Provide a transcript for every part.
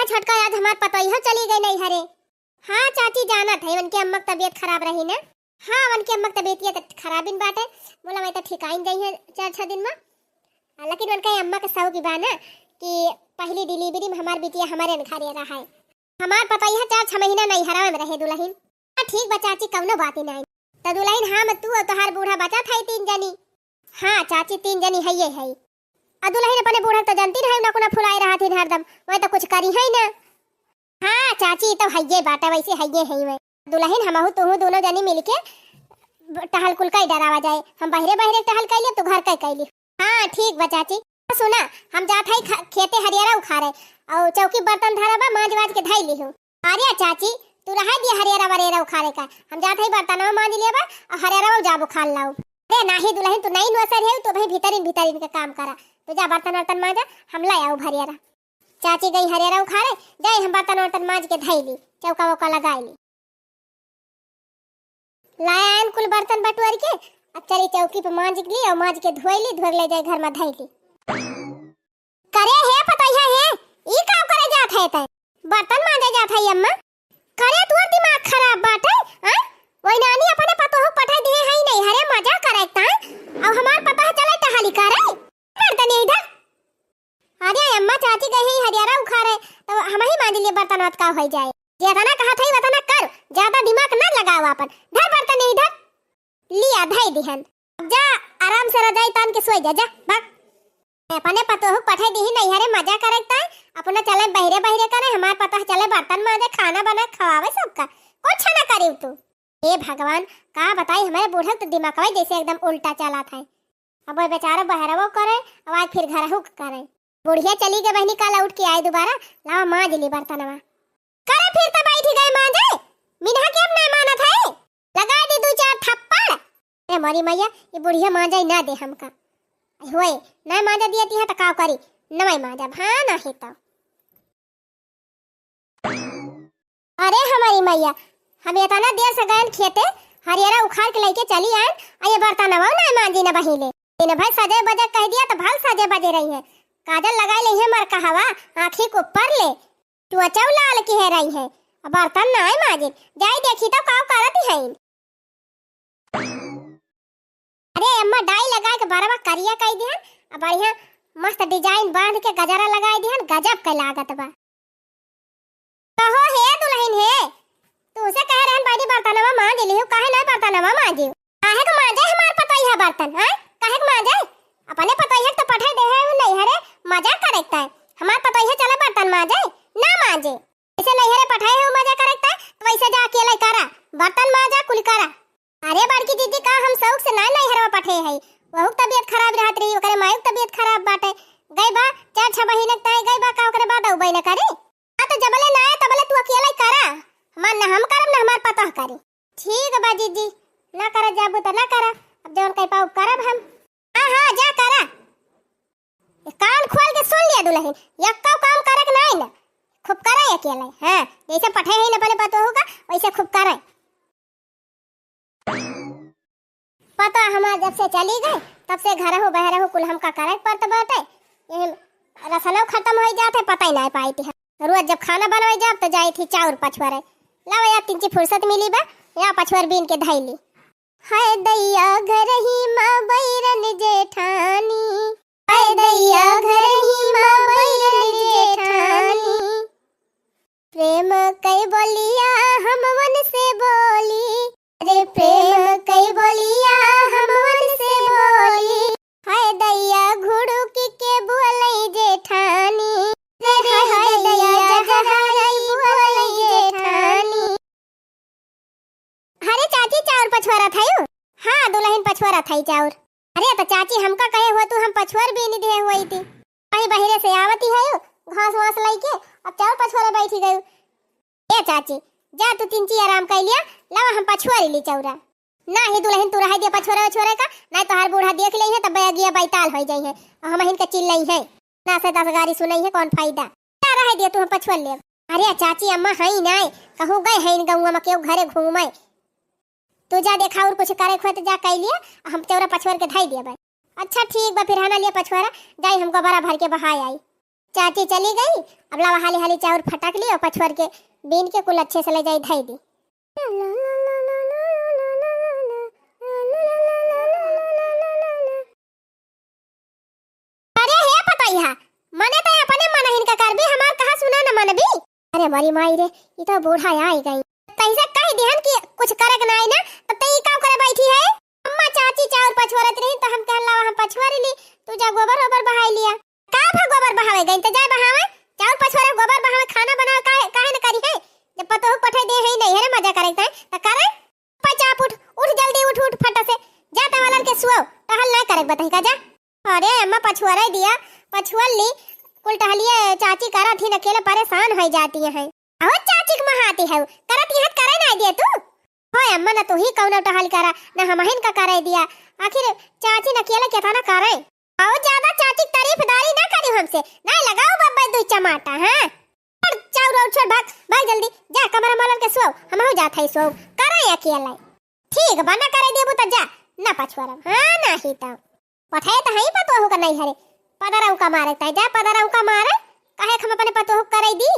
छटका आज हमार पतोहिया चली गई नहीं हरे। हाँ चाची जाना था उनके अम्मा की तबीयत खराब रही ना। हाँ उनके अम्मा की तबीयत तो खराब इन बाटे, बोला मैं तो ठिकाइन गई है 4-6 दिन में। लेकिन उनका अम्मा के सौ की बाना कि पहली डिलीवरी में हमार बिटिया हमारे घर रहा है। हमार पतोहिया 4-6 महीना नहीं हरा में रहे दुल्हन। ठीक बा चाची कौनो बात ही नहीं। तो दुल्हन हाँ तू और तोहार बूढ़ा बचा था 3 जनी। हाँ चाची 3 जनी है ये है। दुल्हन अपने बूढ़ा तो जानती रहे ना कुना फुलाई रहा थी हरदम, मैं तो कुछ करी है ना। हाँ चाची तो है ये बात वैसे है ये है। मैं दुल्हन हमहू तू दोनों जनी मिलके टहल कुल का डरावा जाए। हम बहरे बहरे टहल कैली तू घर का कैली। हाँ ठीक बा चाची। सुना हम जात है खेते हरियारा उखाड़े और चौकी बर्तन धरा बा मांज वाज के धाई ली हूँ। अरे चाची तू रहा दिया हरियारा वरियारा उखाड़े का, हम जात है बर्तन मांज लिया बा और हरियारा जाब उखाड़ लाऊ। अरे नाही दुल्हन तू नहीं नौसर है तो भाई भीतरीन का काम करा। तो जा बर्तन वर्तन मांजा हम ला आऊ हरियारा। चाची गई हरियारा उखाड़े जाए हम बर्तन वर्तन मांज के धाई ली चौका वौका लगाई ली। लाया कुल बर्तन बटुअर के अब चली चौकी पे मांज ली और मांज के धोई ली, धोर ले जाए घर में धाई ली। करे है पतोहिया है ई काम करे जात है तै बर्तन मांजे जात है अम्मा। करे तोर दिमाग खराब बाटे हां वही नानी अपने पतोह पठाई दिए है नहीं हरे मजा करे ता अब हमार पता चले टहली करे बर्तन इधर। अरे अम्मा चाची गई हरियारा उखाड़े तो हम ही मांज लिए बर्तन वत का हो जाए। जे तना कहा थई वतना कर, ज्यादा दिमाग ना लगाओ अपन। धर बर्तन इधर लिया धाई दिहन। अब जा आराम से रजाई तान के सोई जा भाग। अपने पतोह पठाई दी नहीं हरे मजा करे ता अपना चले बहरे बहरे करे हमार पता चले बर्तन मांजे खाना बना खवावे सबका कुछ ना करी तू। हे भगवान का बताई हमारे बूढ़ा तो दिमाग जैसे एकदम उल्टा चला था। अब वो बेचारा बहरवो करे अब आज फिर घर हुक करे। बुढ़िया चली गई बहनी कल उठ के आई दोबारा लावा मांज ली बर्तनवा। करे फिर तो बैठ गए मांजे मिनहा के अब नहीं मानत है लगा दी 2-4 थप्पड़। ए मरी मैया ये बुढ़िया मांजा ना दे हमका होए ना मांजा दिया तिहा त का करी नमई मांजा भां नहीं तो। अरे हमारी मैया हम इतना देर से गए खेते हरियारा उखाड़ के लेके चली आए आ ये बर्तनवा ना मांजी ना बहिले इन भाई सजे बजे कह दिया तो भल सजे बजे रही है। काजल लगाई ले है मर कहवा आंखी को ऊपर ले त्वचा लाल की है रही है बर्तन ना मांजे जाई देखी तो काव करती है। अरे अम्मा डाई लगा के बराबर करिया कह दिहन अब बढ़िया मस्त डिजाइन बांध के गजरा लगाई दिहन गजब के लागत बा। कहो हे दुल्हन है तू से कह रहन बाड़ी बर्तनवा मांज लियो काहे ना बर्तनवा मांजे काहे को मांजे हमार पतोहिया बर्तन हैं काहे को मांजे अपने पतोहिया तो पठाई दे है नहीं हरे मजा करता है। हमार पतोहिया चले बर्तन मांजे ना मांजे इसे नहीं हरे पठाई है मजा करता है तो वैसे जा अकेले करा बर्तन मांजा कुल करा। अरे बड़की दीदी का हम शौक से नहीं हरवा पठे है वहु तबीयत खराब रहत रही ओकरे मायू तबीयत खराब बाटे गई बा 4-6 महीने तक गई बा का ओकरे बाद उबई न करे आ तो जबले ना आए तबले तू अकेले करा हमार ना हम करब ना हमार पता करे। ठीक बा दीदी ना कर जाबू तो ना करा अब जवन कह पाऊ करब हम। हां जा करा कान खोल के सुन लिया दुल्हन यक्का काम करे के नहीं ना खूब करे अकेले। हां जैसे पठे है ना पहले पता होगा वैसे खूब करे। पता हमार जब से चली गई तब से घर हो बहर हो कुल हमका करे पड़त बाटे ये रसना खत्म हो जाते पता ही नहीं पाई थी। रोज जब खाना बनवाई जाब तो जाई थी चाउर पछवारे लावा या 3 फुर्सत मिली बा या पछवार बीन के धैली। हाय दैया घर ही मां बैरन जेठानी हाय दैया घर ही मां बैरन जेठानी प्रेम कई बोलिया हम मन से बोली अरे प्रेम कई बोलिया हम मन से बोली हाय दैया घुड़ुक के बोलई जेठानी रे हाय दैया जगहरई बोलई जेठानी। अरे चाची चाउर पछवारा थायो। हां दुल्हन पछवारा थाई चाउर। अरे तो चाची हमका कहे हो तू हम पछवार भी नहीं दे होई थी कहीं बहरे से आवती है घास वास लई के अब चाउर पछवारा बैठी गई। ए चाची जा तू 3 ची आराम कर लिया लावा हम पछवारी ली चौरा ना ही दुल्हन तू रह दे पछवारा छोरे का नहीं तो हर बूढ़ा देख ले है तब बैगिया बैताल हो जाई है और हम इनका चिल्लाई है ना से 10 गाड़ी सुनई है कौन फायदा क्या रह दे तू हम पछवार ले। अरे चाची अम्मा हई नहीं कहू गए है इन गौवा में केहू घरे घूमे तू जा देखा और कुछ करे खोत जा कह लिया हम चौरा पछवार के धाई दिया भाई। अच्छा ठीक बा फिर हना लिया पछवारा जाई हमको बड़ा भर के बहाई आई चाची चली गई, अब लावा हाली हाली चाउर फटक ली और पछुआर के बीन के कुल अच्छे से ले जाई धाई दी। अरे हे पतैया मने तो अपने मन हिन का करबी, हमार कहा सुना न मन भी। अरे मरी माई रे, ई तो बूढ़ा आई गई, तैसे कह दिहन कि कुछ करक ना आई ना, तो तई का करे बैठी है। अम्मा चाची चाउर पछुआरत रही तो हम कहला हम पछुआर ली, तू जा गोबर ओबर बहाई लिया। का भा गोबर बहावे गई तो जा बहावे, चाउर पछुआरे गोबर बहावे, खाना बनावे काहे न करी है। जब पतो पठे दे है नहीं है मजा करे त करे। पचाप उठ जल्दी उठ फटा से जा तवालन के सुओ, टहल ना करे बताई का जा। अरे अम्मा पछुआरे दिया, पछुआर ली कुल टहलिए चाची करा थी, अकेले परेशान हो जाती है। आओ चाची के महाती है करत यहत करे ना दे तू। होय अम्मा ना तू ही कौन टहल करा ना हमहिन का करे दिया, आखिर चाची न अकेले केता ना करे। आओ ज्यादा चाची तारीफदारी ना करी हमसे, ना लगाओ बब्बा दू चमाटा। हां चाउर और छोड़ भाग जल्दी जा कमरा मलन के सो, हम हो जात है सो करे अकेले। ठीक बना करे देबू त जा ना पछुआरम। हां नाही त पठाए त हई पतो हो का नहीं हरे, पदराऊ का मारे त जा पदराऊ का मारे, काहे हम अपने पतो हो करे दी।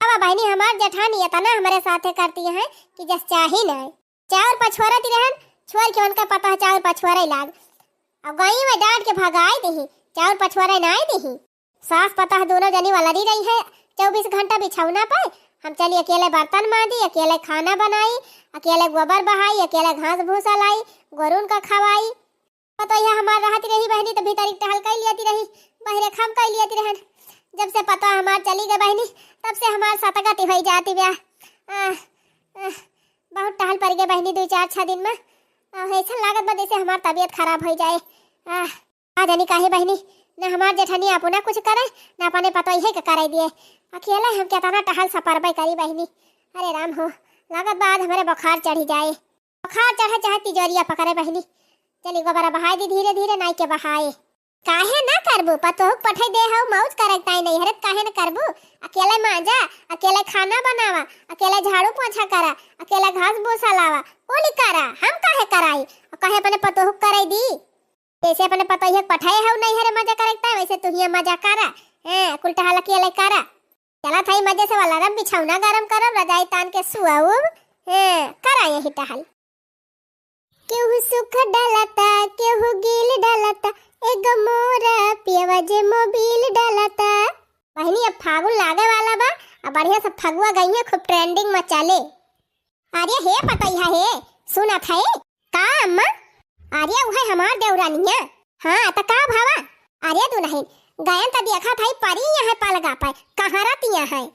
अब बहनी हमार जेठानी है ना हमारे साथे करती है कि जस चाही ना चाउर पछुआरत रहन, छोर के उनका पता है चाउर पछुआरे लाग, अब गई में डांट के भगाई देही, चाउर पछुआरे ना आई देही। सास पता है दोनों जनी वाला दी रही है, 24 घंटा बिछौना पे हम चली अकेले बर्तन मांदी, अकेले खाना बनाई, अकेले गोबर बहाई, अकेले घास भूसा लाई, गोरुन का खवाई। तो यह हमार रहती रही बहनी तो भीतर टहल कर लियाती रही, बहरे खम कर लियाती रहन। जब से पता हमार चली गई बहनी तब से हमार सतगति हो जाती ब्याह। बहुत टहल पड़ गए बहनी 2-4-6 दिन में, ऐसा लागत बा जैसे हमार तबीयत खराब हो जाए। आ जानी काहे बहनी ना हमार जेठानी अपना कुछ करे ना अपने पतो ही के करे दिए, अकेला हम क्या तना टहल सपरबे करी बहनी। अरे राम हो, लागत बाद हमारे बुखार चढ़ी जाए, बुखार चढ़े चाहे तिजोरिया पकड़े बहनी। चली गोबरा बहाई दी धीरे धीरे नाई के बहाए। काहे ना करबू, पतोह पठे दे हो मौज करकताई नहीं हरत, काहे ना करबू। अकेले मांजा, अकेले खाना बनावा, अकेले झाड़ू पोछा करा, अकेले घास भूसा लावा, कोली करा, हम काहे कराई, काहे अपने पतोह करे दी। जैसे अपने पतोह पठाए हो नहीं हरे मजा करकताई, वैसे तू ही मजा करा। हां कुलटा हल अकेले करा, चला थाई मजे से वाला रब बिछौना गरम करब, रजाई तान के सुआऊ। हां करा यही टहल। केहू सुख डालता केहू गील डालता, एगो मोरा पियवा जे मोबिल डालता। बहनी अब फागुन लागे वाला बा, अब बढ़िया से फगुआ गई है, खूब ट्रेंडिंग में चले। अरे हे पतैया हे सुना था का अम्मा, अरे वो है हमार देवरानिया। हां त का भावा, अरे तू नहीं गयन त देखा था परी यहाँ पलगा पाए कहाँ रतिया है,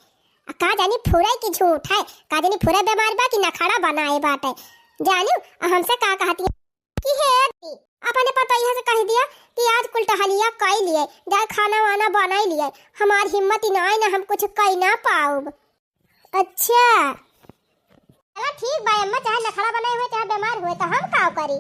का जानी फुरे की झूठ है, का जानी फुरे बीमार बा कि नखड़ा बनाए बाटे। जानू हमसे का कहती है कि हे अपने पतैया से कह दिया कि आज कुल टहलिया कई लिए जा खाना वाना बनाई लिए, हमार हिम्मत ही ना आई ना हम कुछ कई ना पाऊब। अच्छा चला ठीक भाई अम्मा, चाहे नखड़ा बनाए हुए चाहे बीमार हुए तो हम का करी।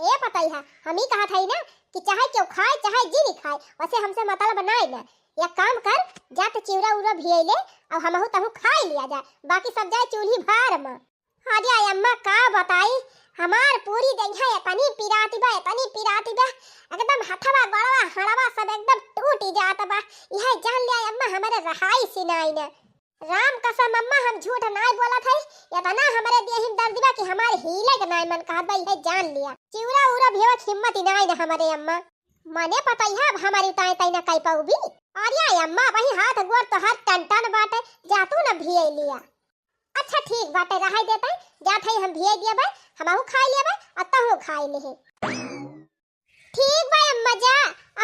ये पतैया हम ही कहा था ना कि चाहे क्यों खाए चाहे जी नहीं खाए, वैसे हमसे मतलब बनाए ना। या काम कर जा तो चिवरा उरा भिए ले और हमहु तहु खा लिया जा, बाकी सब जाए चूल्ही भार में। अरे अम्मा का बताई, हमार पूरी देह इतनी पिराती बा एकदम हथवा गड़वा हड़वा सब एकदम टूट जाता बा। यह जान लिया अम्मा हमारे रहाई सिनाई ने, राम कसम अम्मा हम झूठ नहीं बोला था, इतना हमारे देह में दर्द बा कि हमारे हिले के नहीं मन कहत बा, यह जान लिया। चिवरा उरा भेवत हिम्मत ही नहीं ना हमारे अम्मा, मने पता है अब हमारी ताई ताई ना कई पाऊ भी। अरे अम्मा वही हाथ गोड़ तो हर टन बाटे, जातू ना भिए लिया। अच्छा ठीक बाटे रहाई देता जात है, हम भिए दिया भाई, हमहु खाई लिया भाई और तहु खाई ले। ठीक भाई अम्मा जा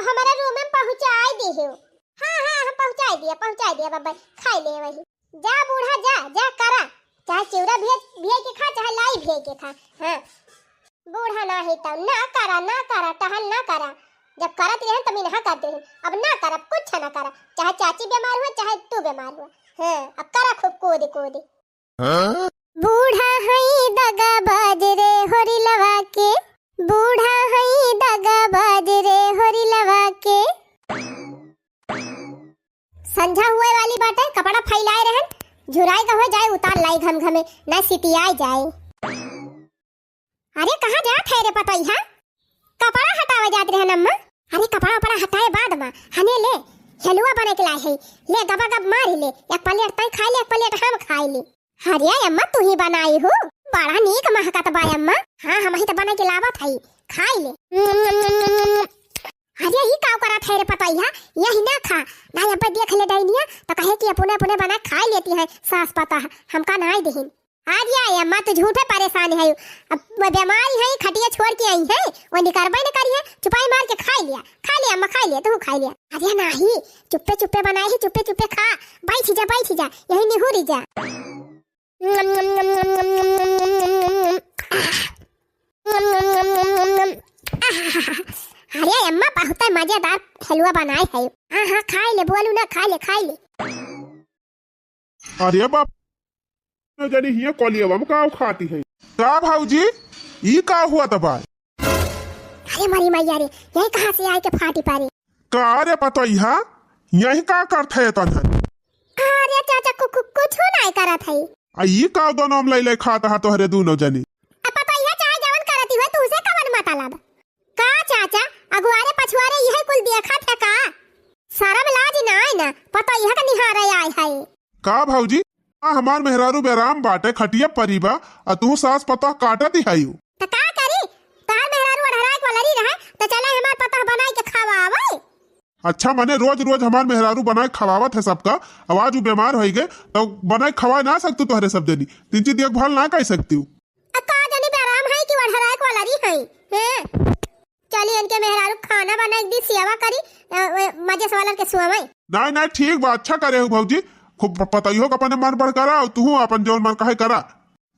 हमारे रूम में पहुंचाई दी हो। हां हम पहुंचाई दिया बाबा, खाई ले वही। जा बूढ़ा जा करा, चाहे चिवरा भिए के खा चाहे लाई भिए के खा। हां बूढ़ा ना है तो ना करा टहल ना करा, जब करत रहे तब ना करते हैं, अब ना कर कुछ ना करा, चाहे चाची बीमार हुआ चाहे तू बीमार हुआ। हां अब करा खूब कूद। बूढ़ा हई दगा बाज रे होरी लवा के, बूढ़ा हई दगा बाज रे होरी लवा के। संझा हुए वाली बातें कपड़ा फैलाए रहन, झुराई का हो जाए उतार लाई घमघमे ना सिटियाई जाए। अरे कहाँ जात है रे पतैया, कपड़ा हटावे जात रहन अम्मा। अरे कपड़ा वपड़ा हटाए बाद में हने ले हलवा बने के लाए है, ले गबा गब मारी ले, एक प्लेट तई खा ले, एक प्लेट हम खाई ले। हरिया अम्मा तू ही बनाई हो, बड़ा नीक महकत बा अम्मा। हां हम ही तो बना के लावत हई, खाई ले। हरिया ई का करत है रे पतैया, यही ना खा ना अब देख ले डैनिया तो कहे कि अपने अपने बना खा लेती है सास पता हमका नहीं देहिन। हरिया अम्मा तू झूठे परेशान है, अब बीमारी है खटिया छोड़ के आई है, वो निकरबे न करी है, चुपाई मार के खा लिया अम्मा, खा लिया तू खा लिया। अरे नहीं चुप्पे चुप्पे बनाई है, चुप्पे चुप्पे खा, बैठ जा यही निहुरी जा। अरे अम्मा बहुत मजेदार हलवा बनाई है। हाँ खा ले, बोलू ना खा ले। अरे बाप न जानी हिया कोलियवा में का खाती है का भाऊजी ई का हुआ तबा? अरे मरी मैया रे, यही कहाँ से आए के फाटी पारी का रे पतैया यही का करत है तन? अरे चाचा कुछ नहीं करत है। आ ई का दोनों हम ले खाता है तोहरे दोनों जनी? पतैया चाहे जवन करती है तू उसे कवन मतलब का चाचा अगुआरे पछुआरे यही कुल देखत है का? शर्म लाज ना आए ना, पतैया का निहारे आए है का भाऊजी? हमार मेहरारू बेराम बाटे खटिया परिबा आ तू सास पता काटा दिहाई तो का करी? तार मेहरारू अढ़राई वाला री रहे तो चले हमार पता बनाई के खवावे। अच्छा मने रोज रोज हमार मेहरारू बनाए खवावत है सबका, आवाज बीमार हो गए तो बनाए खवा ना सकतू तोहरे सब जनी, तीन चीज देखभाल ना कर सकती हूँ। का जनी बेराम है कि अढ़राई वाला री है? चली इनके मेहरारू खाना बनाई दी सेवा करी मजे से वाला के सुआवे। नहीं ठीक बा, अच्छा करे हो भाऊजी, खूब पतइयो का अपने मन पर करा तू अपन जौन मन कहे करा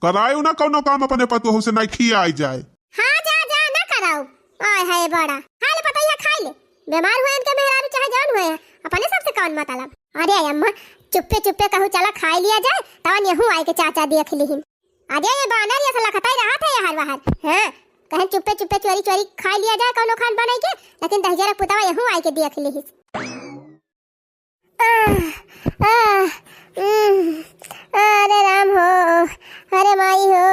करायो ना कोनो काम अपने पतु से नहीं खिया आई जाए। हाँ जा ना कराओ, आय है बड़ा खा ले पतैया खा ले, बीमार हुए इनके मेहरारू चाहे जौन हुए अपने सबसे कौन मतलब। अरे अम्मा चुप्पे कहूँ चला खा लिया जाए तवन यहूँ आए के चाचा देख लिहिन। अरे ये बानर ये लखताई रहा था यार बाहर हैं, कहीं चुप्पे चोरी खा लिया जाए कोनो खान बनाई के, लेकिन दहजरा पुतवा यहूँ आए के देख लिहिस। अरे राम हो, अरे माई हो।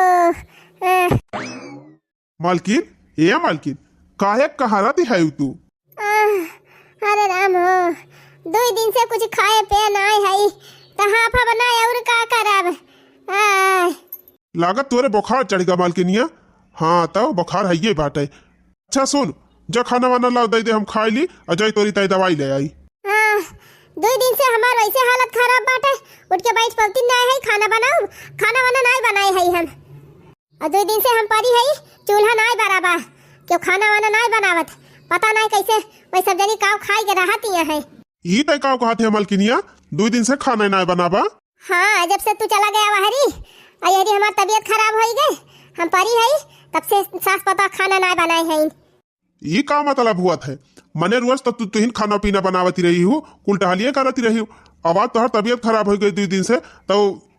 मालकिन ये मालकिन काहे कहारा दिहाई तू? अरे राम हो, 2 दिन से कुछ खाए पे नहीं है तो हाफा बनाए और का करब। लागत तोरे बुखार चढ़ेगा मालकिनिया। हाँ तब बुखार है ये बात है। अच्छा सुन जो खाना वाना लाओ दे दे हम खाई ली, अजय तोरी तई दवाई ले आई। 2 दिन से हमार वैसे हालत खराब बाटे, उठ के बैठ पलती नहीं है, खाना वाना नहीं बनाए है हम, और 2 दिन से हम परी है चूल्हा नहीं बराबर क्यों खाना वाना नहीं बनावत, पता नहीं कैसे वही सब जनी काव खाई के रहती है। ई तय काव कहते है मालकिनिया 2 दिन से खाना नहीं बनाबा? हाँ जब से तू चला गया वहरी अयरी हमार तबीयत खराब हो गई, हम परी है तब से सास पता खाना नहीं बनाए है। ये का मतलब हुआ है? मने रोज तो तुहिन खाना पीना बनावती रही हूँ, कुल टहलिए करती रही हूँ, अब तोहर तबीयत खराब हो गई 2 दिन से तो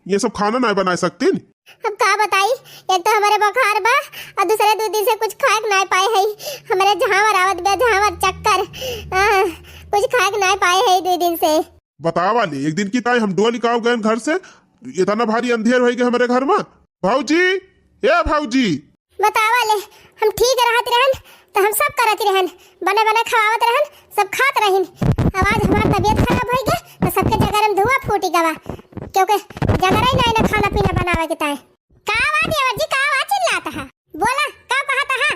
ये सब खाना नहीं बना सकती। अब का बताई, एक तो हमारे बुखार बा और दूसरे 2 दिन से कुछ खा नहीं पाए है, हमारे झावर आवत बे झावर चक्कर, कुछ खा नहीं पाए है 2 दिन से। बतावा ले एक दिन की ताई हम डोली काव गए घर से, इतना भारी अंधेर हो गए हमारे घर में। भाऊजी ए भाऊजी बतावा ले, हम ठीक रहत रहन तो हम सब करत रहन, बने खवावत रहन, सब खात रहन, आवाज हमार तबीयत खराब हो गई तो सबके जगह में धुआं फूटी गवा क्योंकि जगह ही नहीं ना खाना पीना बनावे के ताए। का आवाज देवर जी, का आवाज चिल्लाता है, बोला का कहता है?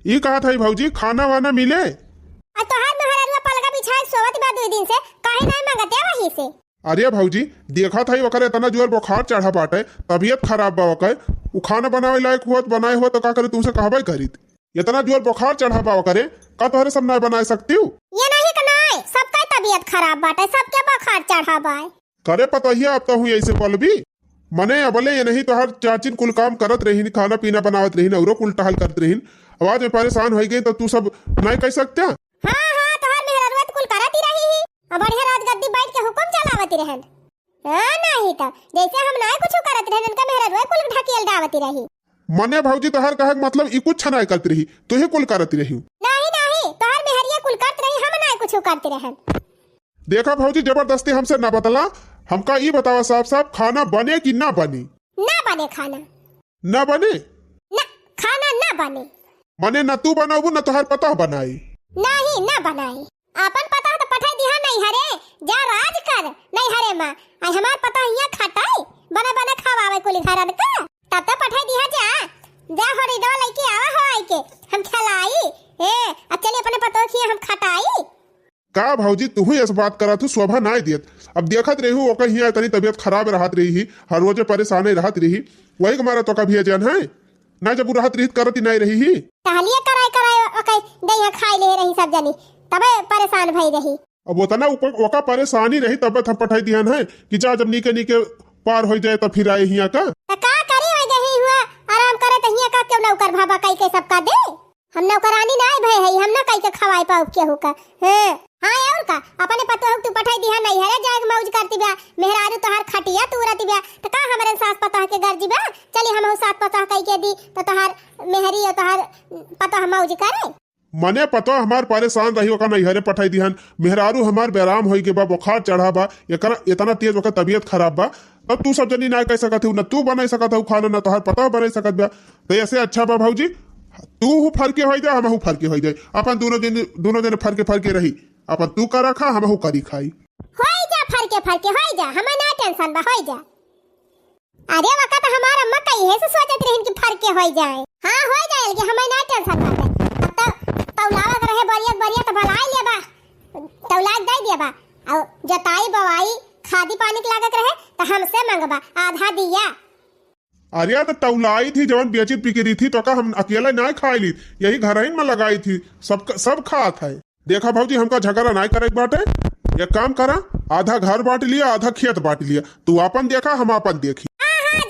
ये कहा था भाऊजी खाना वाना मिले और तो हाथ में हररुआ पलका बिछाए सोवत बा 2 दिन से, काहे नहीं मांगते वही से? अरे भाऊजी देखा था वकर इतना जोर बुखार चढ़ा बाटे, तबीयत खराब बा वकर, वो खाना बनावे लायक हुआ बनाए हो तो का करे तुमसे कहबे करी, इतना जोर बुखार चढ़ा बा करे का तोहरे सब नहीं बना सकती हूँ? ये नहीं कनाए सबका तबीयत खराब बाटे, सबके बुखार चढ़ा बा करे पता ही अब तो हुई ऐसे पलबी मने अबले ये नहीं तो हर चाचिन कुल काम करत रही, खाना पीना बनावत रही, और कुल टहल करत रही, आवाज में परेशान हो गई तो तू सब नहीं कह सकते? हाँ तोहर मेहररुआ कुल करत ही रही और बढ़िया रात गद्दी बैठ के हुकुम चलावती रहन। नहीं तो जैसे हम नहीं कुछ करत रहन उनका मेहररुआ कुल ढकेल डावती रही। मने भाऊजी तोहर कहे मतलब ई कुछ नहीं करती रही, तू ही कुल करती रही? नहीं तोहर मेहरिया कुल करत रही, हम नहीं कुछ करती रहन। देखा भाऊजी जबरदस्ती हमसे ना बतला, हमका ये बतावा साफ साफ खाना बने कि ना बने? ना बने खाना, ना बने ना खाना ना बने, मने ना तू बनाबू ना तोहर पता बनाई? नहीं बनाई ना बनाई। अपन पता है तो पठाई दिया नहीं हरे, जा राज कर नहीं हरे माँ। आई हमार पता हिया खटाई बना बना खावावे कुली घरन का, तब तो पठाई दिया जा हो रे दो लइके आवा हो आई के हम खलाई ए अब चली अपने पतो खिए हम खटाई। का भौजी तू ही इस बात करा तू शोभा ना दियत। अब देखत रही ओकर हिया तनी तबियत खराब रहत रही, हर रोज परेशानी रहत रही, वही हमारा तो कभी जन है ना जब राहत रहित करत नहीं रही ही टहलिए कराय ओके दैया खाई ले रही सब जनी तबे परेशान भई रही। अब वो तना ऊपर ओका परेशानी रही तब थप पठाई दिहन है कि जा जब नीके नीके पार हो जाए तो फिर आए हिया का करी हो गई हुआ आराम करे त हिया का क्यों नौकर भाभा कई के सबका दे। हम नौकरानी ना भई है, हम ना कई के खवाई पाऊ के होका हैं। हां और का अपने पतो हो तू पठाई दिया नहीं है जाग मौज करती बा मेहरारू तोहार खटिया तूरती बा त का हमरे सास पता के गर्जी बा चली हम साथ पता कई के दी तो तोहार मेहरी और तोहार पता हम मौज करे। मने पतो हमार परेशान रही ओका नहीं हरे पठाई दिहन, मेहरारू हमार बेराम होई के बा बुखार चढ़ा बा एकरा इतना तेज ओका तबीयत खराब बा, अब तू सब जनी ना कह सकत हूं, न तू बना सकत हूं खाना, न तोहार पता बना सकत बा। तो ऐसे अच्छा बा भौजी तू हूँ फरके हो जाए हम हूँ फरके हो जाए, अपन दोनों दिन फरके रही, अपन तू करा खा हम हूँ करी खाई होई जा फरके होई जा, हमें ना टेंशन बा होई जा। अरे वक्त हमारा अम्मा कही है से सोचत रहिन कि फरके होई जाए। हां होई जाए कि हमें ना टेंशन बा। अब तो तौलावत रहे बढ़िया तो भलाई ले बा तौलाक दे दिया बा और जताई बवाई खादी पानी के लागत रहे तो हमसे मंगबा आधा दिया। अरे तो तौलाई थी जवन बेचित पिकरी थी तो का हम अकेला ना खाई ली, यही घर में लगाई थी, सब खात है। देखा भौजी हमका झगड़ा ना करे बाटे, एक काम करा आधा घर बांट लिया आधा खेत बांट लिया, तू अपन देखा हम अपन देखी। हां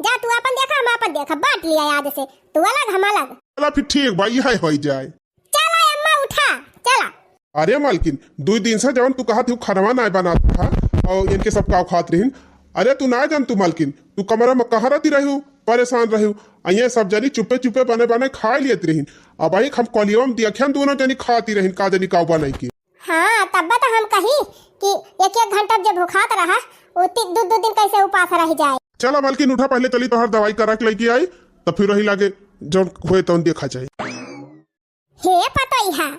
जा तू अपन देखा हम अपन देखा बांट लिया याद से, तू अलग हम अलग। चला फिर ठीक भाई है हो जाए। चला अम्मा उठा चला। अरे मालकिन 2 दिन से जवन तू कहा थी खाना ना बनाता था और इनके सब का खात रही, अरे तू ना जान तू मालकिन तू कमरा में कहाँ रहती रही परेशान रही, अये सब जनी चुपे बने खा लियत रही। अब आई हम कलियम देखन दोनों जनी खाती रही का जनी का बने की। हाँ तब तो हम कही कि एक घंटा जब भूखात रहा दो दिन कैसे उपास रह जाए। चला मालकिन उठा पहले चली तो हर दवाई करा के लेके आई तो फिर वही लागे जो हुए तो देखा जाए। हे पता है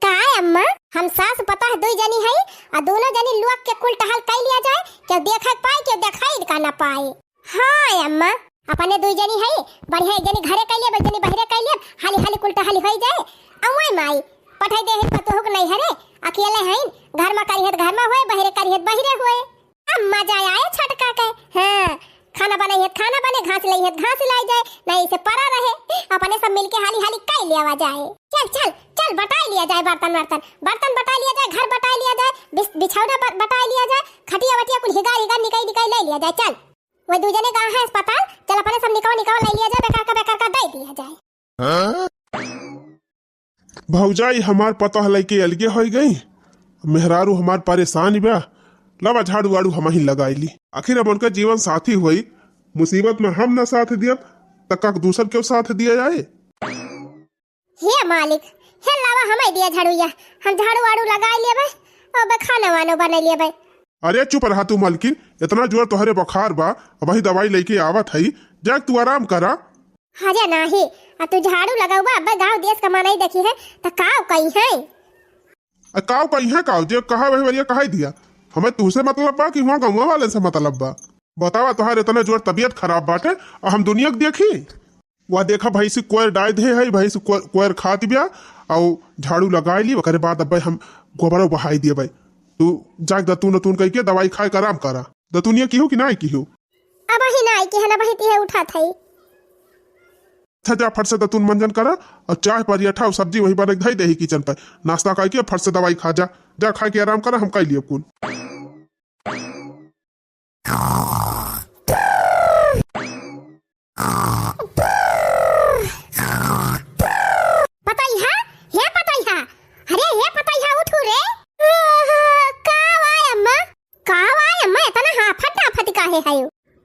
का अम्मा हम सास पता है 2 जनी है और दोनों जनी लोग के कुल टहल कर लिया जाए क्या देखा पाए क्या दिखाई का ना पाए। हाँ अम्मा अपने 2 जनी है बढ़िया एक जनी घरे कर लिए जनी बहरे कर लिए हाली कुल टहल हो जाए। अम्मा माई पठाई दे है पतो हो नहीं हरे अकेले हैं घर में करियत घर में होए बहरे करियत बहरे होए। अब मजा आए छटका के। हां खाना बनाइए खाना बने घास लइए घास लाई जाए नहीं से पड़ा रहे अपने सब मिलके हाली कई लिया जाए। चल बटाई लिया जाए बर्तन बटाई लिया जाए घर बटाई लिया जाए बिछौना बटाई लिया जाए खटिया वटिया कुल हिगा निकाई ले लिया जाए। चल वो 2 जने कहां है अस्पताल चल अपने सब निकाल ले लिया जाए बेकार का दे दिया जाए। भौजाई हमार पता है लेके अलगे हो गई, मेहरारू हमार परेशान बा लवा झाड़ू वाड़ू हम ही लगाईली, आखिर अब उनका जीवन साथी हुई मुसीबत में हम न साथ दिया तक दूसर क्यों साथ दिया जाए। हे मालिक हे लावा हमें दिया झाड़ूया हम झाड़ू वाड़ू लगा लिए और खाना वानो बना लिए। अरे चुप रहा तू मालकिन, इतना जोर तोहरे बुखार बा वही दवाई लेके आवत है, जा तू आराम करा। हजे नाही तू झाड़ू लगाऊबा अब गांव देश का माना ही देखी है तो काव कहीं है काव कहीं है काव जे कहा वही वरिया कहा दिया, हमें तुझसे मतलब बा कि वहाँ गाँव वाले से मतलब बा। बतावा तुहार इतना जोर तबीयत खराब बाटे और हम दुनिया के देखी वह देखा भाई से कोयर डाय दे है भाई से कोयर खात बिया और झाड़ू लगाई ली ओकरे बाद अब हम गोबर बहाई दिए भाई तू जाग दतून कह के दवाई खाए का आराम करा। दतूनिया की हो कि ना की हो अब ही ना की है ना बहती है उठा थई अच्छा जा फट से दतून मंजन करा और चाय पराठा और सब्जी वही बने धई दे किचन पर नाश्ता करके फट से दवाई खा जा खा के आराम करा हम कह लिए कुल।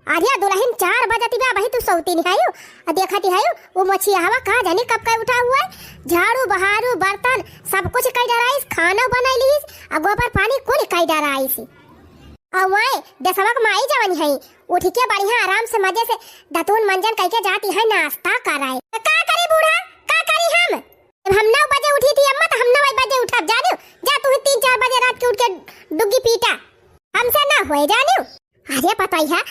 आर्या दुल्हन 4 बजे बा वही तू सौती नहीं आयो और देखती आयो वो मछिया हवा कहा जाने कब का उठा हुआ है झाड़ू बहारू बर्तन सब कुछ कई डराइस खाना बनाई लीस और गोबर पानी कुल कई डराइस और वही दसवक माई जवानी है उठ के बढ़िया आराम से मजे से दतून मंजन कह के जाती है नाश्ता कराए। का करे बूढ़ा का करी हम जब हम 9 बजे उठी थी अम्मा तो हम 9 बजे उठा जानियो। जा तू 3-4 बजे रात के उठ के डुग्गी पीटा हमसे ना होए जानियो। अरे पता ही है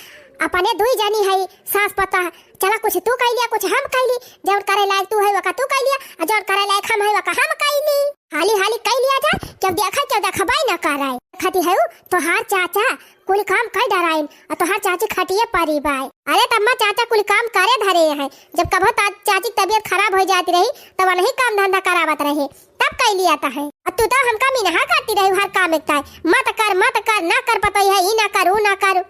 अपने दुई जानी है सास पता चला कुछ तू कह लिया कुछ हम कह ली। जब करे लायक तू है वका तू कह लिया और जब करे लायक हम है वका हम कह ली। हाली हाली कह लिया जा जब देखा भाई ना कर रहा है खती है तो हार चाचा कुल काम कर डराइन और तो हार चाची खटिए परी बाय। अरे तम्मा चाचा कुल काम करे धरे हैं जब कभो चाची तबीयत खराब हो जाती रही तब तो नहीं काम धंधा करावत रहे तब कह लिया था है। और तू तो हमका मिनहा करती रही हर काम एकता है मत कर ना कर पता है ई ना कर ऊ ना कर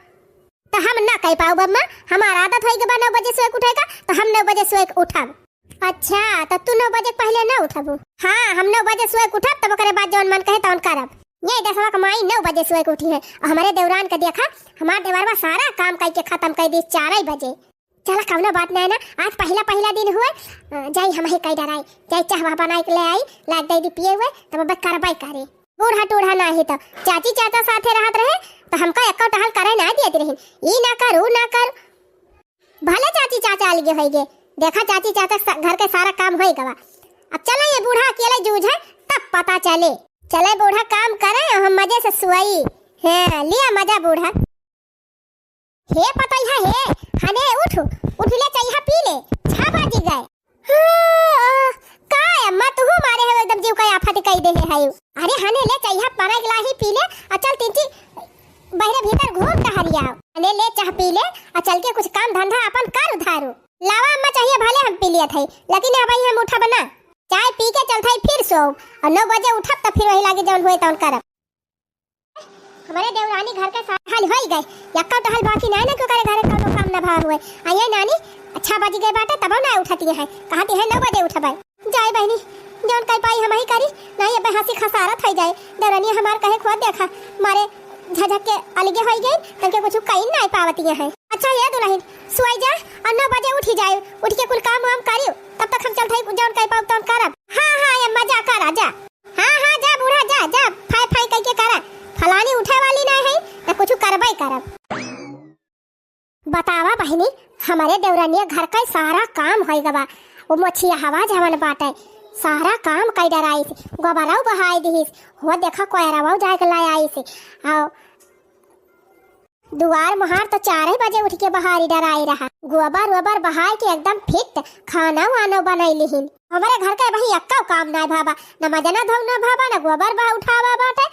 तो हम ना कह पाऊ बम्मा। हमारा आदत होई के 9 बजे सोए उठेगा तो हम 9 बजे सोए उठब। अच्छा तो तू 9 बजे पहले ना उठबू। हाँ हम 9 बजे सोए उठब तब ओकरे बाद जौन मन कहे तौन करब। ये दसवा कमाई 9 बजे सोए उठी है और हमारे देवरान का देखा हमार देवरवा सारा काम करके खत्म कर दी 4 बजे। चला कौनो बात नहीं ना आज पहला दिन हुए जाई हम ही कह डराई जाई चाहवा बनाई के ले आई लाग दे दी पिए हुए तब अब करबाई करे बूढ़ा टूढ़ा ना ही तो चाची चाचा साथे रहत रहे तो हमका एक टहल करे ना दिए रही ई ना कर ऊ ना कर। भले चाची चाचा अलगे होइगे देखा चाची चाचा घर के सारा काम होई गवा। अब चले ये बूढ़ा अकेले जूझे तब पता चले बूढ़ा काम करे और हम मजे से सोई है लिया मजा बूढ़ा। हे पता है हने उठ ले चाहिए पी ले छा बाजी गए काय अम्मा तू मारे है एकदम जीव का आफत कह दे है। अरे हने ले चाहिए पारा गिलास पी ले और चल तीन बहरे भीतर घूम टहरिया हने ले चाह पी ले और चल के कुछ काम धंधा अपन कर उधारो लावा अम्मा चाहिए भले हम पी लिया थे लेकिन अब हम उठा बना चाय पी के चल थे फिर सो और 9 बजे उठब तो फिर वही लागे जौन हुए तौन करब। हमारे देवरानी घर के साथ हाल होई गए यक्का तो हाल बाकी नहीं ना क्यों करे घरे कोनो काम ना भार हुए आइए नानी अच्छा बाजी गए बाटे तब ना उठती है कहती है 9 बजे उठबै जाए बहनी जौन कह पाई हम ही करी नहीं अब हंसी खसारा થઈ जाए। देवरानी हमार कहे खुद देखा मारे झझक के अलगे होई गई तनके कुछ कहीं नहीं पावती है। अच्छा ये दुल्हन सोई जा और 9 बजे उठी जाए उठ के कुल काम वाम करियो तब तक हम चलते जौन कह पाऊ तौन करब। हां ये मजा कर जा हां जा बूढ़ा जा फाई कह के करा फलानी उठे वाली नहीं है तो कुछ करबई करब। बतावा बहनी हमारे देवरानी घर का सारा काम होई गवा वो मछिया हवा जवन बाटे सारा काम कई डराई से गोबराव बहाई दी हो देखा कोयरावा जाए के लाई आई से आओ दुआर महार तो 4 बजे उठ के बहारी डराई रहा गोबर बहाई के एकदम फिट खाना वाना बनाई लिहिन। हमारे घर का वही अक्का काम ना भाबा न मजना धो ना भाबा न गोबर बहा उठावा बाटे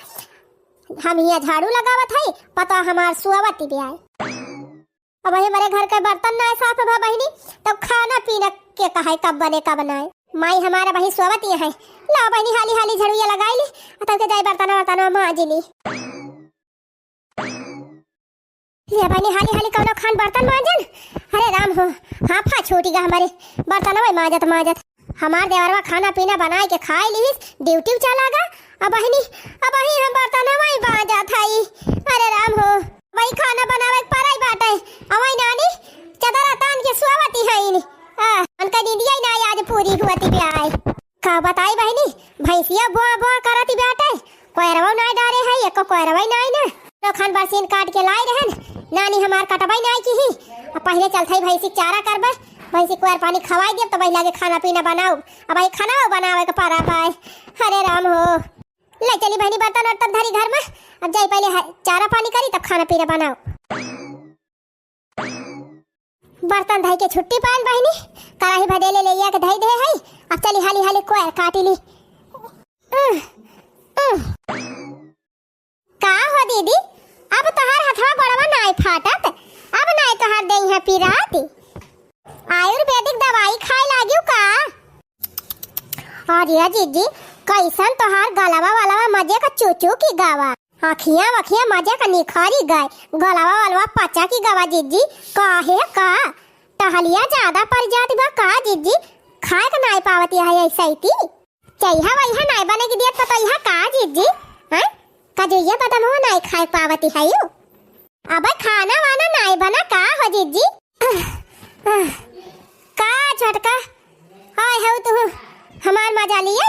हम यहाँ झाड़ू लगावत है पता हमार सुआवती भी आए। अब हमारे घर का बर्तन ना साफ भा बहनी तब खाना पीना के कहा कब बने कब बनाए माई हमारा वही सोवती है ला बहनी हाली झड़ुया लगाई ली तब के जाए बर्तन मांजी ली ये बहनी हाली कौनो खान बर्तन मांजन। अरे राम हो हाफा छूटी गा हमारे बर्तन मांजत हमार देवरवा खाना पीना बनाए के खाई ली ड्यूटी चला गा अब बहनी हम बर्तन वही बाजा थाई। अरे राम हो वही खाना बनावे पराई बाटे अवई नानी चदरा तान के सुआवती है इन उनका दीदी ही ना आज पूरी हुआती भी आए का बताई बहनी भैंसिया बुआ करती बाटे कोयरवा ना डारे है एको कोयरवा नहीं ना तो खान बरसीन काट के लाई रहन नानी हमार कटबाई नहीं की ही अब पहले चलथई भैंसी चारा करबे भैंसी कोयर पानी खवाई दे तो वही लागे खाना पीना बनाओ अब भाई खाना बनावे के पारा पाए। अरे राम हो ले चली बहनी बर्तन वर्तन धरी घर में अब जाई पहले चारा पानी करी तब खाना पीना बनाओ। बर्तन धई के छुट्टी पान बहनी कराही भदेले ले या के धई दे है अब चली हाली कोयर काटी ली। का हो दीदी अब तोहार हथवा गोड़वा नाई फाटत अब नाई तोहार देई है पिराती आयुर्वेदिक दवाई खाए लागियो का। अरे जीजी कैसन तोहार गलावा वाला मजे का चूचू की गावा आखियां मजे का निखारी गाय गलावा वाला पचा की गावा जीजी काहे का टहलिया ज्यादा पड़ जाती बा का जीजी खाए का नाई पावती है ऐसा ही चाहिए वही नाई बने की दियत तो यहाँ का जीजी हैं का जो ये बदम हो नाई खाए पावती है यू अब खाना वाना नाई बना का हो जीजी का झटका हाय हो तू हमार मजा लिए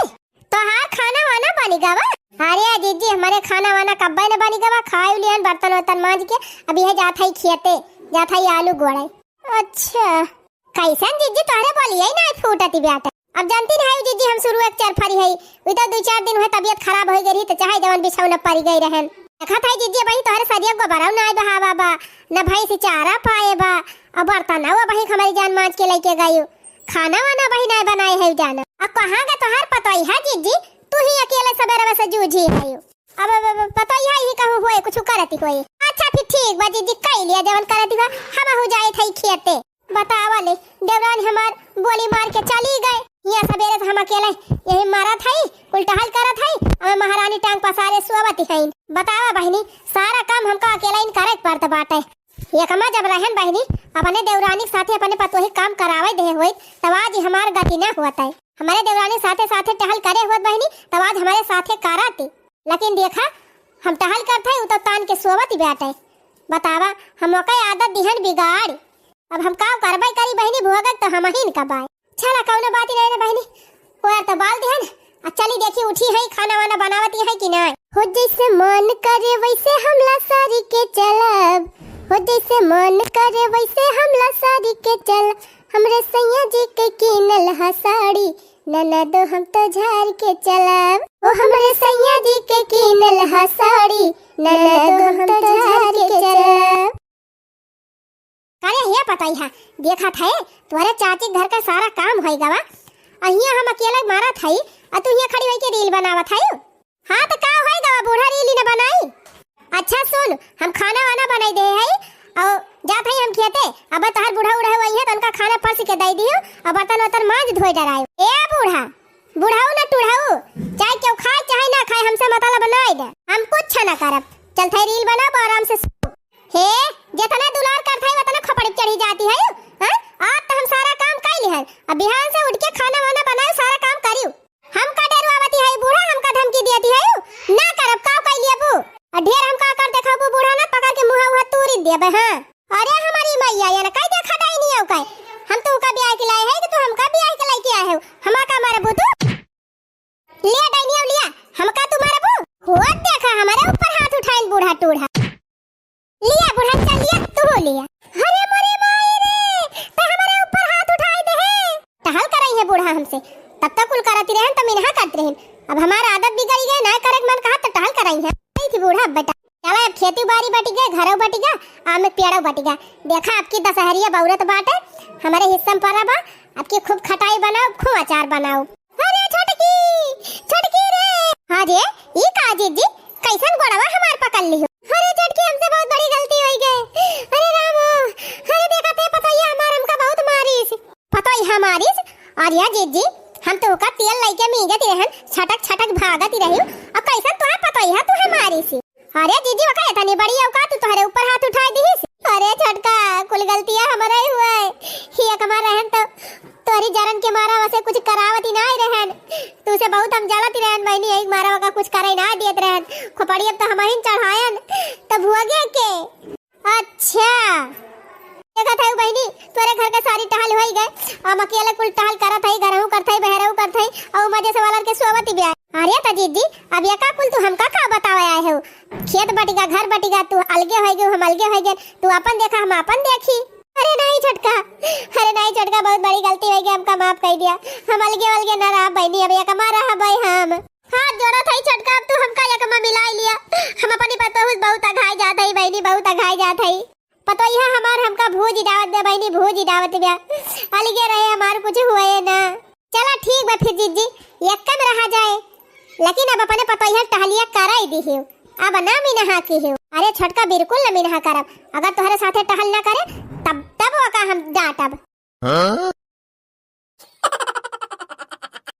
तोहार खाना वाना बनी गवा। अरे जीजी हमारे खाना वाना कब्बे न बनी गवा खाए लियन बर्तन वर्तन मांज के अभी है जात है खेते जात है आलू गोड़े। अच्छा कैसन जीजी तोहरे बोलिए नहीं फूटती बेटा अब जानती नहीं जीजी हम शुरू एक चार फारी है उधर 2-4 दिन हुए तबीयत खराब हो गई तो चाहे जवन बिछौना पड़ गई रहन देखा था जीजी भाई तोहरे सरिया को बराव ना बहा बाबा न भाई से चारा पाए बा अब बर्तन हुआ भाई हमारी जान मांझ के लेके गई खाना वाना भाई नहीं बनाए है जाना अब कहां का तोहार पता ही है जीजी तू ही अकेले सवेरे से जूझी है अब पता ही कहूं होए कुछ करती होए अच्छा फिर ठीक बा जीजी कई लिया जवन करती बा हम हो जाए थई खेते बतावा ले देवरान हमार गोली मार के चली गए यहाँ सवेरे से हम अकेले यही मारा था उल्टा हल करा था और महारानी टांग पसारे सोवती है बतावा बहनी सारा काम हमका अकेला इन करे पड़ता बाटे ये कमा जब रहन बहनी अपने देवरानी के साथे अपने पतोही काम करावे दे हुए तब आज हमार गति न हुआ हमारे देवरानी साथे साथे टहल करे हुए बहनी तब आज हमारे साथे कराती लेकिन देखा हम टहल करते उतर तान के सोवती बैठे बतावा हम आदत दिहन बिगाड़ अब हम काम करबाई करी बहनी भोगत तो हम ही का बाय चला कौनो बात नहीं बहनी कोई तो बाल देहन चली देखी उठी है खाना वाना बनावती है कि नहीं हो जैसे मन करे वैसे हमला सारी के चलब हो जैसे मन करे वैसे हमला सारी के चल हमरे सैया जी के कीनल हा साड़ी ननद हम तो झाड़ के चलब ओ हमरे सैया जी के कीनल हा साड़ी ननद हम तो झाड़ के चलब अरे ये पता ही है देखा था तुम्हारे चाची घर का सारा काम होई गवा अहिया हम अकेला मारा थाई आ तू यहाँ खड़ी होई के रील बनावा थाई हां तो का होई गवा बूढ़ा रील न बनाई अच्छा सुन हम खाना वाना बनाई दे है और जात है हम खेते अब तोहर बूढ़ा उड़ा हुआ है तो उनका खाना पस के दे दियो और बर्तन वर्तन मांज धोई डरायो ए बूढ़ा बूढ़ाऊ ना टूढ़ाऊ चाहे क्यों खाए चाहे ना खाए हमसे मतलब बनाई दे हम कुछ ना करब चल थाई रील बनाओ आराम से हे जितना दुलार करता है उतना खपड़ी चढ़ी जाती है हां आज तो हम सारा काम कर ली है अब बिहान से उठ के खाना वाना बनाओ सारा काम करियो हम का डरवावती है बूढ़ा हमका धमकी देती है ना करब का कर लिया बू और ढेर हम का कर देखा बू बूढ़ा ना पकड़ के मुंह हुआ तूरी देबे हां अरे हमारी मैया ये ना कई देखा दाई नहीं हो कई हम तो का ब्याह के लाए है कि तू हमका ब्याह के लाए के आए हो हमा का मारे बू तू ले डाइनिया लिया हमका तुम्हारे बू हो देखा हमारे ऊपर हाथ उठाई बूढ़ा टूढ़ा लिया बुढ़ा चल लिया तू हो लिया अरे मोरे माई रे तो हमारे ऊपर हाथ उठाए दे टहल कराई है बूढ़ा हमसे तब तक कुल करती रहन तो मिनहा करते रहन अब हमारा आदत बिगड़ गई ना करे मन कहा तो टहल कराई है नहीं थी बूढ़ा बेटा चला अब खेती बाड़ी बटी गए घरों बटी गया आम में पेड़ों बटी गया देखा आपकी दशहरिया बहुरत बाटे हमारे हिस्से में पड़ा बा आपकी खूब खटाई बनाओ खूब अचार बनाओ अरे छटकी रे हां जी ई का जी कैसन गोड़वा हमार पकड़ ली अरे झटकी हमसे बहुत बड़ी गलती हो गई अरे रामो अरे देखा थे पता ही हमार हमका बहुत मारिस पता ही हमारिस और या जीजी हम तो का तेल लेके मीगती रहन छटक भागती रही अब कैसा तोरा पता ही है तू हमारिस अरे जीजी वका इतनी बड़ी औका तू तोहरे ऊपर हाथ उठाई दीस अरे झटका कुल गलतियां हमारा ही हुआ है हिया कमा रहन तो तोरी जरन के मारा वसे कुछ करावती ना रहन तू से बहुत हम जलती रहन बहनी एक मारा का कुछ करे ना देत रहन खोपड़ी अब तो हमारी चढ़ायन तब हुआ गया के अच्छा देखा था बहनी तोरे घर का सारी टहल होई गए हम अकेले कुल टहल करत है घरहू करत है बहरहू करत है और मजे से वाला के सोवती ब्याह अरे त जीजी अब ये का कुल तू हमका का बतावे आए हो खेत बटीगा घर बटीगा तू अलगे होई गए हम अलगे होई गए तू अपन देखा हम अपन देखी अरे नहीं झटका बहुत बड़ी गलती हो गई हमका माफ कर दिया हम अलगे ना रहा बहनी अब ये कमा रहा भाई हम हाथ जोड़ा था झटका अब तू हमका ये कमा मिला लिया हम अपनी पतोहू बहुत अघाई जात है बहनी बहुत अघाई जात है पता ही है हमार हमका भूज दावत दे बहनी भूज दावत दिया अलगे रहे हमार कुछ हुए ना चला ठीक बा फिर जीजी एक में रहा जाए लेकिन अब अपने पता ही टहलिया कराई दी है अब ना मिनहा की है अरे छटका बिल्कुल न मिनहा करब अगर तोहरे साथे टहल ना करे तब का हम डांटब